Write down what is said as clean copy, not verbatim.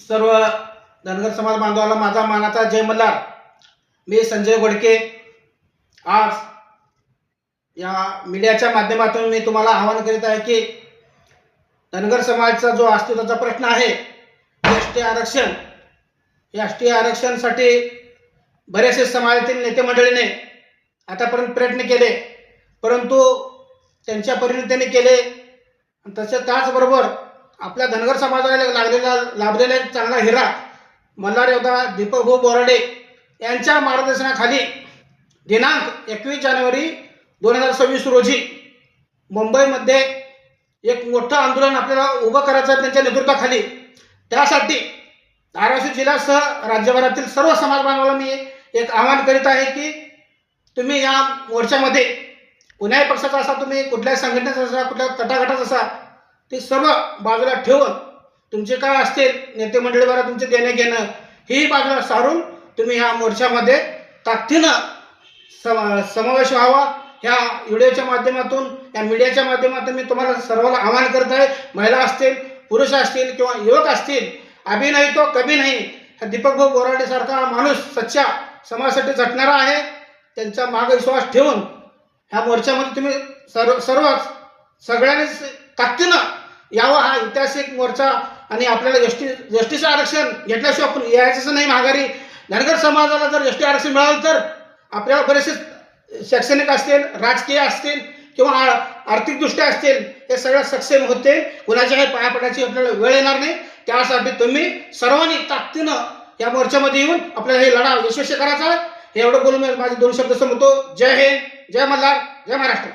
सर्व धनगर समाज बांधवाला माझा मानाचा जय मल्हार। मी संजय गोडके आज या मीडियाच्या माध्यमातून मी तुम्हाला आवाहन करीत आहे की धनगर समाजाचा जो अस्तित्वाचा प्रश्न आहे एसटी आरक्षण, या एसटी आरक्षणासाठी बरेचसे समाजातील नेते मंडळीने आतापर्यंत प्रयत्न केले, परंतु त्यांच्या परीने त्यांनी केले। त्याचबरोबर आपल्या धनगर समाजाला लाभलेला चांगला हिरा मल्हार योद्धा दीपक भाऊ बोराडे यांच्या मार्गदर्शनाखाली दिनांक 21 जानेवारी 2026 रोजी मुंबईमध्ये एक मोठं आंदोलन आपल्याला उभं करायचं आहे त्यांच्या नेतृत्वाखाली। त्यासाठी धाराशिव जिल्ह्यासह राज्यभरातील सर्व समाज बांधवांना मी एक आवाहन करीत आहे की तुम्ही या मोर्चामध्ये कुणाही पक्षाचा असा, तुम्ही कुठल्याही संघटनेचा असा, कुठल्या तटागटाचा असा, ते सर्व बाजूला ठेवून तुमचे काय असतील नेते मंडळीद्वारा तुमचे देणे घेणं ही बाजूला सारून तुम्ही ह्या मोर्चामध्ये ताकदीनं समावेश व्हावा। ह्या व्हिडिओच्या माध्यमातून, या मीडियाच्या माध्यमातून मी तुम्हाला सर्वांना आवाहन करत आहे। महिला असतील, पुरुष असतील किंवा युवक असतील, अभी नाही तो कभी नाही, दीपक भाऊ बोराडे सारखा माणूस सच्चा समाजासाठी झटणारा आहे, त्यांचा मागे विश्वास ठेवून ह्या मोर्चामध्ये तुम्ही सगळ्यांनी ताकदीनं यावं। हा ऐतिहासिक मोर्चा आणि आपल्याला एसटीचं आरक्षण घेतल्याशिवाय आपण यायचं नाही माघारी। धनगर समाजाला जर एसटी आरक्षण मिळालं तर आपल्याला बरेचसे शैक्षणिक असतील, राजकीय असतील किंवा आर्थिकदृष्ट्या असतील, हे सगळं सक्षम होते। कुणाच्याही पाया पडायची आपल्याला वेळ येणार नाही। त्यासाठी तुम्ही सर्वांनी ताकदीनं या मोर्चामध्ये येऊन आपल्याला हे लढा यशस्वी करायचा आहे। हे एवढं बोलून माझे 2 शब्द संपवतो। जय हिंद, जय मल्हार, जय महाराष्ट्र।